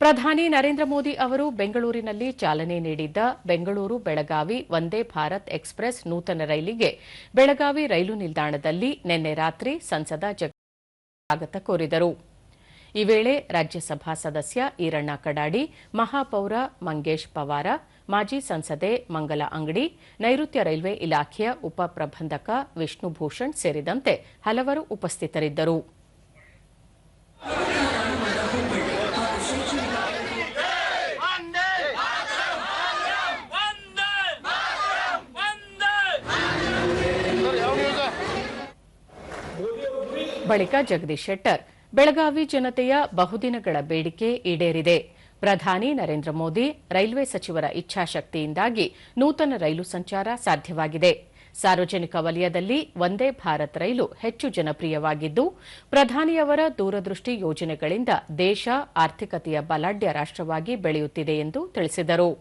ಪ್ರಧಾನಿ ನರೇಂದ್ರ ಮೋದಿ ಅವರು ಬೆಂಗಳೂರಿನಲ್ಲಿ ಚಾಲನೆ ನೀಡಿದ್ದ ಬೆಂಗಳೂರು ಬೆಳಗಾವಿ ವಂದೇ ಭಾರತ್ ಎಕ್ಸ್‌ಪ್ರೆಸ್ ನೂತನ ರೈಲಿಗೆ ಬೆಳಗಾವಿ ರೈಲು ನಿಲ್ದಾಣದಲ್ಲಿ ನಿನ್ನೆ ರಾತ್ರಿ ಸಂಸದ ಸ್ವಾಗತ ಕೋರಿದರು. ಈ ವೇಳೆ ರಾಜ್ಯಸಭಾ ಸದಸ್ಯ ಈರಣ್ಣ ಕಡಾಡಿ, ಮಹಾಪೌರ ಮಂಗೇಶ್ ಪವಾರ, ಮಾಜಿ ಸಂಸದೆ ಮಂಗಲ ಅಂಗಡಿ, ನೈಋತ್ಯ ರೈಲ್ವೆ ಇಲಾಖೆಯ ಉಪ ಪ್ರಬಂಧಕ ವಿಷ್ಣುಭೂಷಣ್ ಸೇರಿದಂತೆ ಹಲವರು ಉಪಸ್ಥಿತರಿದ್ದರು. ಬಳಿಕ ಜಗದೀಶ್ ಶೆಟ್ಟರ್, ಬೆಳಗಾವಿ ಜನತೆಯ ಬಹುದಿನಗಳ ಬೇಡಿಕೆ ಈಡೇರಿದೆ. ಪ್ರಧಾನಿ ನರೇಂದ್ರ ಮೋದಿ, ರೈಲ್ವೆ ಸಚಿವರ ಇಚ್ಛಾಶಕ್ತಿಯಿಂದಾಗಿ ನೂತನ ರೈಲು ಸಂಚಾರ ಸಾಧ್ಯವಾಗಿದೆ. ಸಾರ್ವಜನಿಕ ವಲಯದಲ್ಲಿ ವಂದೇ ಭಾರತ್ ರೈಲು ಹೆಚ್ಚು ಜನಪ್ರಿಯವಾಗಿದ್ದು, ಪ್ರಧಾನಿಯವರ ದೂರದೃಷ್ಟಿ ಯೋಜನೆಗಳಿಂದ ದೇಶ ಆರ್ಥಿಕತೆಯ ಬಲಾಢ್ಯ ರಾಷ್ಟವಾಗಿ ಬೆಳೆಯುತ್ತಿದೆ ಎಂದು ತಿಳಿಸಿದರು.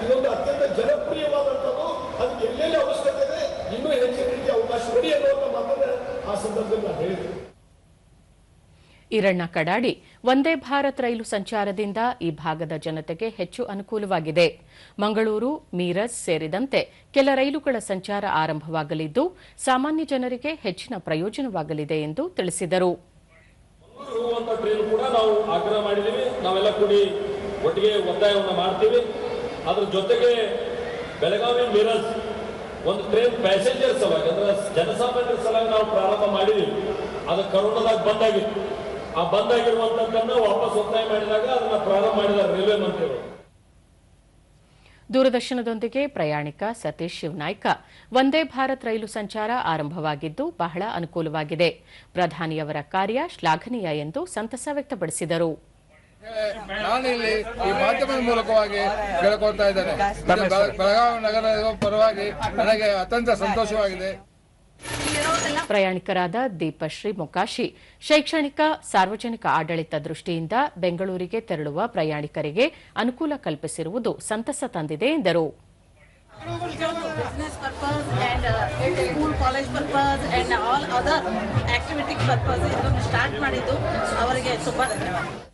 ಇದೊಂದು ಅತ್ಯಂತ ಜನಪ್ರಿಯವಾದಂಥದ್ದು. ಅದಕ್ಕೆ ಎಲ್ಲೆಲ್ಲಿ ಅವಶ್ಯಕತೆ ಇದೆ ಇನ್ನೂ ಹೆಚ್ಚಿನ ರೀತಿಯ ಅವಕಾಶ ಕೊಡಿ ಅನ್ನುವಂಥ ಮಾತನ್ನ ಆ ಸಂದರ್ಭದಲ್ಲಿ ನಾನು ಹೇಳಿದೆ. ಈರಣ್ಣ ಕಡಾಡಿ, ವಂದೇ ಭಾರತ್ ರೈಲು ಸಂಚಾರದಿಂದ ಈ ಭಾಗದ ಜನತೆಗೆ ಹೆಚ್ಚು ಅನುಕೂಲವಾಗಿದೆ. ಮಂಗಳೂರು, ಮೀರಜ್ ಸೇರಿದಂತೆ ಕೆಲ ರೈಲುಗಳ ಸಂಚಾರ ಆರಂಭವಾಗಲಿದ್ದು, ಸಾಮಾನ್ಯ ಜನರಿಗೆ ಹೆಚ್ಚಿನ ಪ್ರಯೋಜನವಾಗಲಿದೆ ಎಂದು ತಿಳಿಸಿದರು. ಟ್ರೈನ್ ಕೂಡ ನಾವು ಆಗ್ರಹ ಮಾಡಿದ್ದೀವಿ. ನಾವೆಲ್ಲ ಕೂಡಿ ಒಟ್ಟಿಗೆ ಒತ್ತಾಯವನ್ನು ಮಾಡ್ತೀವಿ. ಅದ್ರ ಜೊತೆಗೆ ಬೆಳಗಾವಿ ಮೀರಜ್ ಒಂದು ಟ್ರೈನ್ ಪ್ಯಾಸೆಂಜರ್ ಸಲುವಾಗಿ ಅಂದ್ರೆ ಜನಸಾಮಾನ್ಯರ ಸಲುವಾಗಿ ನಾವು ಪ್ರಾರಂಭ ಮಾಡಿದ್ದೀವಿ. ಅದು ಕರೋನಾದಾಗ ಬಂದಾಗಿತ್ತು. ಆ ಬಂದಾಗಿರುವಂತದ್ದನ್ನು ವಾಪಸ್ ಒತ್ತಾಯ ಮಾಡಿದಾಗ ಅದನ್ನ ಪ್ರಾರಂಭ ಮಾಡಿದ್ದಾರೆ ರೈಲ್ವೆ ಮಂತ್ರಿಗಳು. ದೂರದರ್ಶನದೊಂದಿಗೆ ಪ್ರಯಾಣಿಕ ಸತೀಶ್ ಶಿವನಾಯ್ಕ, ವಂದೇ ಭಾರತ್ ರೈಲು ಸಂಚಾರ ಆರಂಭವಾಗಿದ್ದು ಬಹಳ ಅನುಕೂಲವಾಗಿದೆ. ಪ್ರಧಾನಿಯವರ ಕಾರ್ಯ ಶ್ಲಾಘನೀಯ ಎಂದು ಸಂತಸ ವ್ಯಕ್ತಪಡಿಸಿದರು. ನಾನು ಇಲ್ಲಿ ಈ ಮಾಧ್ಯಮದ ಮೂಲಕವಾಗಿ ಕೇಳಿಕೊಳ್ತಾ ಇದ್ದೇನೆ. ಬೆಳಗಾವಿ ನಗರದ ಪರವಾಗಿ ನನಗೆ ಅತ್ಯಂತ ಸಂತೋಷವಾಗಿದೆ. ಪ್ರಯಾಣಿಕರಾದ ದೀಪಶ್ರೀ ಮೊಕಾಶಿ, ಶೈಕ್ಷಣಿಕ ಸಾರ್ವಜನಿಕ ಆಡಳಿತ ದೃಷ್ಟಿಯಿಂದ ಬೆಂಗಳೂರಿಗೆ ತೆರಳುವ ಪ್ರಯಾಣಿಕರಿಗೆ ಅನುಕೂಲ ಕಲ್ಪಿಸಿರುವುದು ಸಂತಸ ತಂದಿದೆ ಎಂದರು. Business purpose and school, college purpose and all other activity purpose ಇದನ್ನು ಸ್ಟಾರ್ಟ್ ಮಾಡಿದ್ದು ಅವರಿಗೆ ತುಂಬಾ ಧನ್ಯವಾದ.